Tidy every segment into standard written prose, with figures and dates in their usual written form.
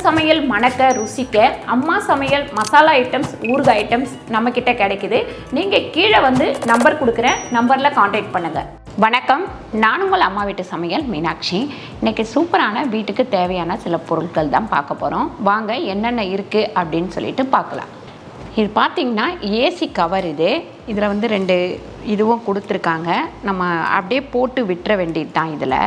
சமையல் மணக்க ருசிக்க அம்மா சமையல் மசாலா ஐட்டம்ஸ் ஊறுகாய் ஐட்டம்ஸ் நம்மக்கிட்ட கிடைக்குது. நீங்கள் கீழே வந்து நம்பர் கொடுக்குறேன், நம்பரில் காண்டாக்ட் பண்ணுங்கள். வணக்கம், நான் உங்கள் அம்மா வீட்டு சமையல் மீனாட்சி. இன்றைக்கி சூப்பரான வீட்டுக்கு தேவையான சில பொருட்கள் தான் பார்க்க போகிறோம். வாங்க என்னென்ன இருக்குது அப்படின்னு சொல்லிட்டு பார்க்கலாம். இது பார்த்திங்கன்னா ஏசி கவர். இதில் வந்து 2 இதுவும் கொடுத்துருக்காங்க. நம்ம அப்படியே போட்டு விட்டுற வேண்டியது தான். இதில்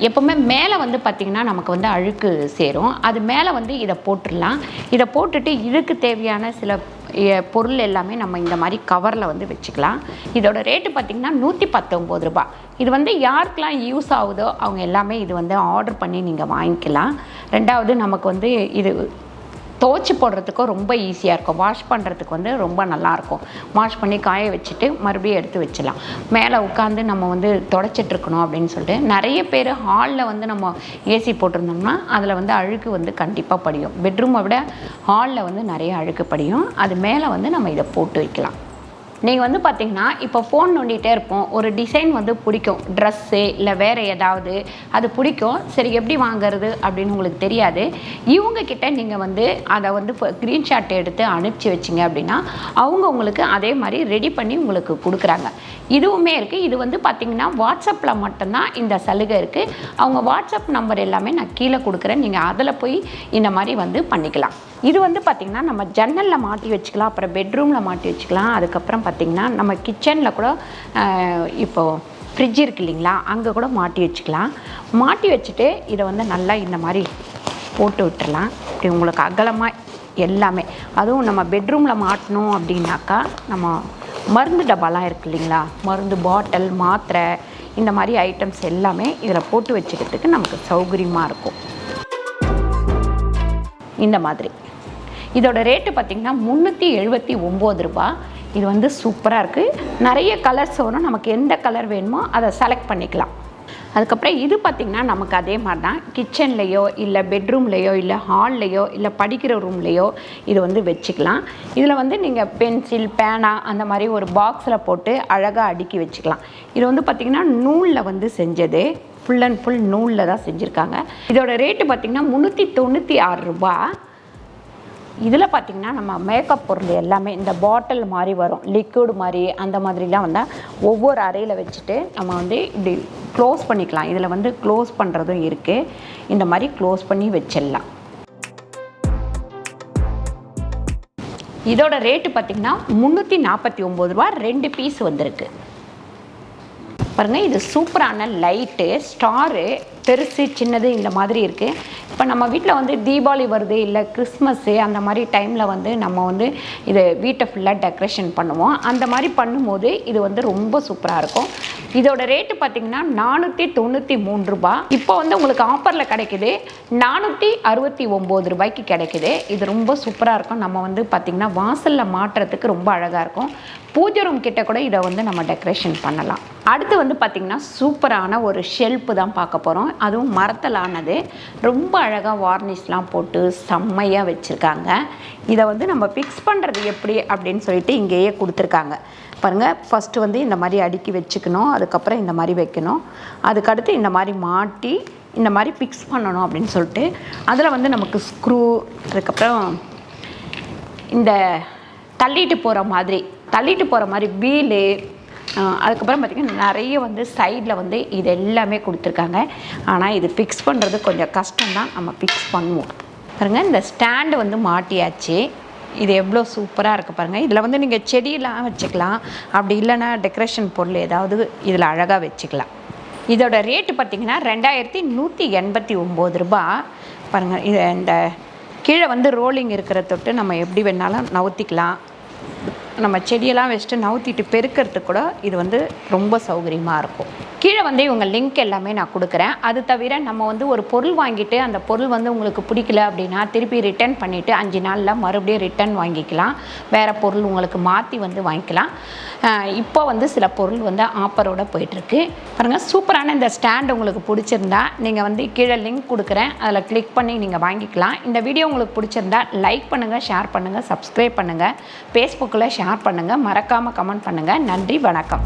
எப்போவுமே மேலே வந்து பார்த்திங்கன்னா நமக்கு வந்து அழுக்கு சேரும். அது மேலே வந்து இதை போட்டுடலாம். இதை போட்டுட்டு இதுக்கு தேவையான சில பொருள் எல்லாமே நம்ம இந்த மாதிரி கவரில் வந்து வச்சுக்கலாம். இதோட ரேட்டு பார்த்திங்கன்னா 119 ரூபா. இது வந்து யாருக்கெல்லாம் யூஸ் ஆகுதோ அவங்க எல்லாமே இது வந்து ஆர்டர் பண்ணி நீங்கள் வாங்கிக்கலாம். ரெண்டாவது நமக்கு வந்து இது துவைச்சி போடுறதுக்கும் ரொம்ப ஈஸியாக இருக்கும். வாஷ் பண்ணுறதுக்கு வந்து ரொம்ப நல்லாயிருக்கும். வாஷ் பண்ணி காய வச்சுட்டு மறுபடியும் எடுத்து வச்சிடலாம். மேலே உட்காந்து நம்ம வந்து துடைச்சிட்ருக்கணும் அப்படின்னு சொல்லிட்டு நிறைய பேர் ஹாலில் வந்து நம்ம ஏசி போட்டிருந்தோம்னா அதில் வந்து அழுக்கு வந்து கண்டிப்பாக படியும். பெட்ரூமை விட ஹாலில் வந்து நிறைய அழுக்கு படியும். அது மேலே வந்து நம்ம இதை போட்டு வைக்கலாம். நீங்கள் வந்து பார்த்திங்கன்னா இப்போ ஃபோன் நோண்டிகிட்டே இருப்போம். ஒரு டிசைன் வந்து பிடிக்கும், ட்ரெஸ்ஸு இல்லை வேறு ஏதாவது அது பிடிக்கும். சரி எப்படி வாங்கிறது அப்படின்னு உங்களுக்கு தெரியாது. இவங்கக்கிட்ட நீங்கள் வந்து அதை வந்து ஸ்க்ரீன்ஷாட் எடுத்து அனுப்பிச்சி வச்சிங்க அப்படின்னா அவங்க உங்களுக்கு அதே மாதிரி ரெடி பண்ணி உங்களுக்கு கொடுக்குறாங்க. இதுவுமே இருக்குது. இது வந்து பார்த்திங்கன்னா வாட்ஸ்அப்பில் மட்டும்தான் இந்த சலுகை இருக்குது. அவங்க வாட்ஸ்அப் நம்பர் எல்லாமே நான் கீழே கொடுக்குறேன். நீங்கள் அதில் போய் இந்த மாதிரி வந்து பண்ணிக்கலாம். இது வந்து பார்த்திங்கன்னா நம்ம ஜன்னலில் மாட்டி வச்சுக்கலாம், அப்புறம் பெட்ரூமில் மாட்டி வச்சுக்கலாம். அதுக்கப்புறம் பார்த்திங்கன்னா நம்ம கிச்சனில் கூட இப்போது ஃப்ரிட்ஜ் இருக்குது இல்லைங்களா, அங்கே கூட மாட்டி வச்சுக்கலாம். மாட்டி வச்சுட்டு இதை வந்து நல்லா இந்த மாதிரி போட்டு விட்டுறலாம். இப்படி உங்களுக்கு அகலமாக எல்லாமே. அதுவும் நம்ம பெட்ரூமில் மாட்டணும் அப்படின்னாக்கா நம்ம மருந்து டப்பாலாம் இருக்குது இல்லைங்களா, மருந்து பாட்டில், மாத்திரை, இந்த மாதிரி ஐட்டம்ஸ் எல்லாமே இதில் போட்டு வச்சுக்கிறதுக்கு நமக்கு சௌகரியமாக இருக்கும். இந்த மாதிரி இதோட ரேட்டு பார்த்திங்கன்னா 379 ரூபா. இது வந்து சூப்பராக இருக்குது. நிறைய கலர்ஸ் வரும். நமக்கு எந்த கலர் வேணுமோ அதை செலக்ட் பண்ணிக்கலாம். அதுக்கப்புறம் இது பார்த்திங்கன்னா நமக்கு அதே மாதிரி தான் கிச்சன்லேயோ இல்லை பெட்ரூம்லேயோ இல்லை ஹால்லையோ இல்லை படிக்கிற ரூம்லேயோ இது வந்து வச்சுக்கலாம். இதில் வந்து நீங்கள் பென்சில், பேனா அந்த மாதிரி ஒரு பாக்ஸில் போட்டு அழகாக அடுக்கி வச்சுக்கலாம். இது வந்து பார்த்திங்கன்னா நூலில் வந்து செஞ்சது, ஃபுல் அண்ட் ஃபுல் நூலில் தான் செஞ்சுருக்காங்க. இதோட ரேட்டு பார்த்திங்கன்னா 396 ரூபா. இதில் பார்த்திங்கன்னா நம்ம மேக்கப் பொருள் எல்லாமே இந்த பாட்டில் மாதிரி வரும், லிக்விட் மாதிரி, அந்த மாதிரிலாம் வந்தால் ஒவ்வொரு அறையில் வச்சுட்டு நம்ம வந்து இப்படி க்ளோஸ் பண்ணிக்கலாம். இதில் வந்து க்ளோஸ் பண்ணுறதும் இருக்குது. இந்த மாதிரி க்ளோஸ் பண்ணி வச்சிடலாம். இதோட ரேட்டு பார்த்திங்கன்னா 349 ரூபா. 2 பீஸ் வந்திருக்கு பாருங்கள். இது சூப்பரான லைட்டு, ஸ்டாரு, பெருசு சின்னது இந்த மாதிரி இருக்குது. இப்போ நம்ம வீட்டில் வந்து தீபாவளி வருது இல்லை கிறிஸ்மஸ்ஸு அந்த மாதிரி டைமில் வந்து நம்ம வந்து இதை வீட்டை ஃபுல்லாக டெக்கரேஷன் பண்ணுவோம். அந்த மாதிரி பண்ணும்போது இது வந்து ரொம்ப சூப்பராக இருக்கும். இதோட ரேட்டு பார்த்திங்கன்னா 493 ரூபா. இப்போ வந்து உங்களுக்கு ஆஃபரில் கிடைக்குது, 469 ரூபாய்க்கு கிடைக்குது. இது ரொம்ப சூப்பராக இருக்கும். நம்ம வந்து பார்த்திங்கன்னா வாசலில் மாட்டுறதுக்கு ரொம்ப அழகாக இருக்கும். பூஜை ரூம் கிட்ட கூட இதை வந்து நம்ம டெக்கரேஷன் பண்ணலாம். அடுத்து வந்து பார்த்திங்கன்னா சூப்பரான ஒரு ஷெல்ஃபு தான் பார்க்க போகிறோம். அதுவும் மரத்தலானது. ரொம்ப அழகாக வார்னிஷ்லாம் போட்டு செம்மையாக வச்சுருக்காங்க. இதை வந்து நம்ம ஃபிக்ஸ் பண்ணுறது எப்படி அப்படின்னு சொல்லிட்டு இங்கேயே கொடுத்துருக்காங்க பாருங்கள். ஃபஸ்ட்டு வந்து இந்த மாதிரி அடுக்கி வச்சுக்கணும், அதுக்கப்புறம் இந்த மாதிரி வைக்கணும், அதுக்கடுத்து இந்த மாதிரி மாட்டி இந்த மாதிரி ஃபிக்ஸ் பண்ணணும் அப்படின்னு சொல்லிட்டு அதில் வந்து நமக்கு ஸ்க்ரூ, அதுக்கப்புறம் இந்த தள்ளிட்டு போகிற மாதிரி வீலு, அதுக்கப்புறம் பார்த்திங்கன்னா நிறைய வந்து சைடில் வந்து இது எல்லாமே கொடுத்துருக்காங்க. ஆனால் இது ஃபிக்ஸ் பண்ணுறது கொஞ்சம் கஷ்டம்தான். நம்ம ஃபிக்ஸ் பண்ணுவோம் பாருங்கள். இந்த ஸ்டாண்டு வந்து மாட்டியாச்சு. இது எவ்வளோ சூப்பராக இருக்குது பாருங்கள். இதில் வந்து நீங்கள் செடியெலாம் வச்சுக்கலாம், அப்படி இல்லைன்னா டெக்கரேஷன் பொருள் ஏதாவது இதில் அழகாக வச்சுக்கலாம். இதோட ரேட்டு பார்த்திங்கன்னா 2189 ரூபா பாருங்கள். இது இந்த கீழே வந்து ரோலிங் இருக்கிற தொட்டு நம்ம எப்படி வேணாலும் நவுத்திக்கலாம். நம்ம செடியெல்லாம் வச்சுட்டு நவுத்திட்டு பெருக்கிறதுக்கு கூட இது வந்து ரொம்ப சௌகரியமாக இருக்கும். கீழே வந்து இவங்க லிங்க் எல்லாமே நான் கொடுக்குறேன். அது தவிர நம்ம வந்து ஒரு பொருள் வாங்கிட்டு அந்த பொருள் வந்து உங்களுக்கு பிடிக்கல அப்படின்னா திருப்பி ரிட்டர்ன் பண்ணிவிட்டு 5 நாளில் மறுபடியும் ரிட்டர்ன் வாங்கிக்கலாம். வேறு பொருள் உங்களுக்கு மாற்றி வந்து வாங்கிக்கலாம். இப்போ வந்து சில பொருள் வந்து ஆஃபரோடு போயிட்டுருக்கு பாருங்கள். சூப்பரான இந்த ஸ்டாண்ட் உங்களுக்கு பிடிச்சிருந்தா நீங்கள் வந்து கீழே லிங்க் கொடுக்குறேன், அதில் கிளிக் பண்ணி நீங்கள் வாங்கிக்கலாம். இந்த வீடியோ உங்களுக்கு பிடிச்சிருந்தா லைக் பண்ணுங்கள், ஷேர் பண்ணுங்கள், சப்ஸ்கிரைப் பண்ணுங்கள், ஃபேஸ்புக்கில் ஷேர் பண்ணுங்கள், மறக்காமல் கமெண்ட் பண்ணுங்கள். நன்றி, வணக்கம்.